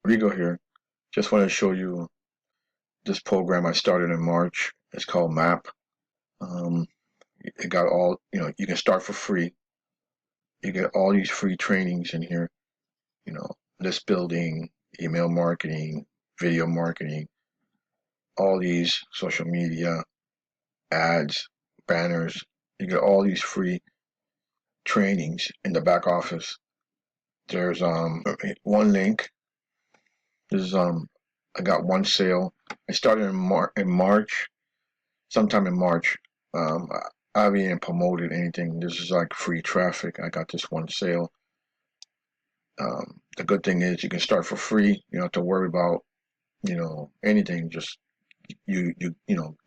Rigo here. Just want to show you this program I started in March. It's called MAP. It got all, you can start for free. You get all these free trainings in here, list building, email marketing, video marketing, all these social media, ads, banners. You get all these free trainings in the back office. There's one link. This is I got one sale. I started in March, sometime in March. I haven't even promoted anything. This is like free traffic. I got this one sale. The good thing is you can start for free. You don't have to worry about, anything. Just the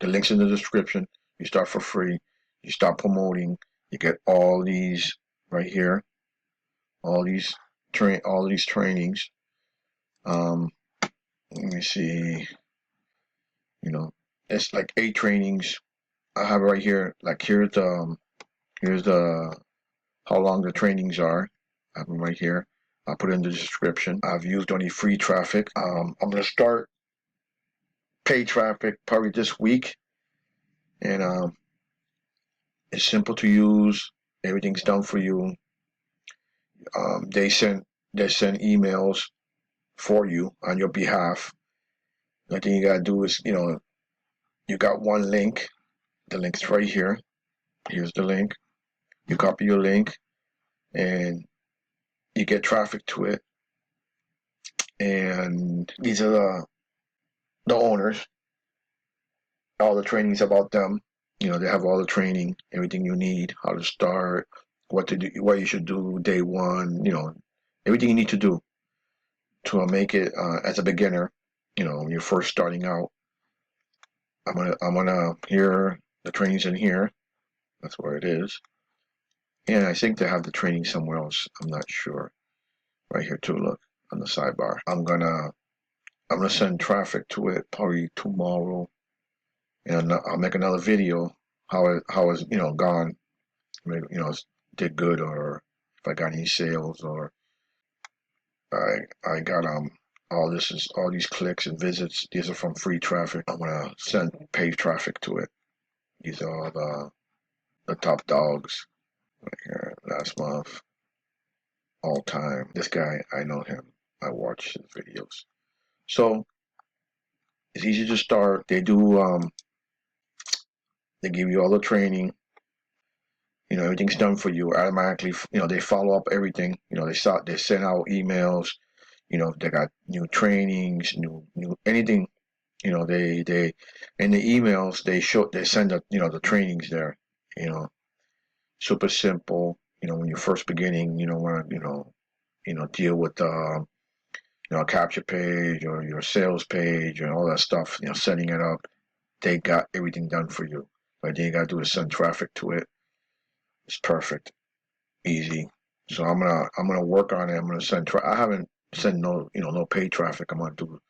links in the description. You start for free. You start promoting. You get all these right here. All these trainings. Let me see. It's like 8 trainings. I have it right here. Like here's the how long the trainings are. I have them right here. I'll put it in the description. I've used only free traffic. I'm gonna start paid traffic probably this week, and it's simple to use. Everything's done for you. They send emails for you on your behalf. The thing you gotta do is, you got one link. The link's right here. Here's the link. You copy your link, and you get traffic to it. And these are the owners. All the trainings about them. They have all the training, everything you need, how to start, what to do, what you should do day one. Everything you need to do to make it as a beginner. When you're first starting out. I'm gonna hear the trainings in here. That's where it is. And I think they have the training somewhere else. I'm not sure. Right here too. Look on the sidebar. I'm gonna send traffic to it probably tomorrow, and I'll make another video how it's gone. Maybe did good, or if I got any sales, or I got all these clicks and visits. These are from free traffic. I'm gonna send paid traffic to it. These are all the top dogs right here last month, all time. This guy, I know him. I watch his videos. So it's easy to start. They give you all the training. Everything's done for you automatically. They follow up everything. They send out emails. They got new trainings, new anything. They in the emails they send the trainings there. Super simple. When you're first beginning, want to deal with a capture page or your sales page and all that stuff. Setting it up. They got everything done for you. But then you gotta do is send traffic to it. It's perfect, easy. So I'm gonna work on it. I'm gonna send. I haven't sent no paid traffic. I'm gonna do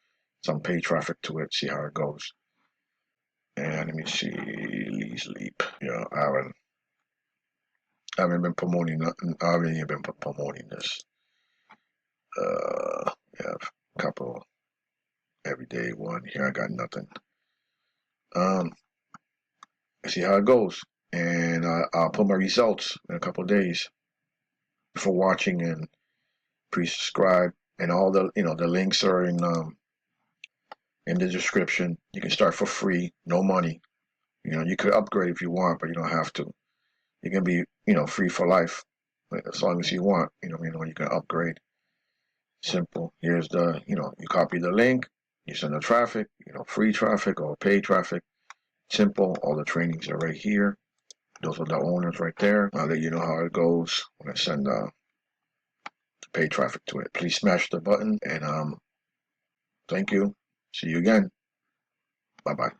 some paid traffic to it. See how it goes. And let me see, LeadsLeap. I haven't been promoting nothing. I haven't even been promoting this. Yeah, a couple everyday one. Here I got nothing. See how it goes, and I'll put my results in a couple of days. For watching, and please subscribe, and all the links are in the description. You can start for free, no money. You could upgrade if you want, but you don't have to. You can be free for life, as long as you want. You can upgrade. Simple. Here's you copy the link, you send the traffic, free traffic or paid traffic. Simple. All the trainings are right here. Those are the owners right there. I'll let you know how it goes when I send the paid traffic to it. Please smash the button, and thank you. See you again. Bye bye.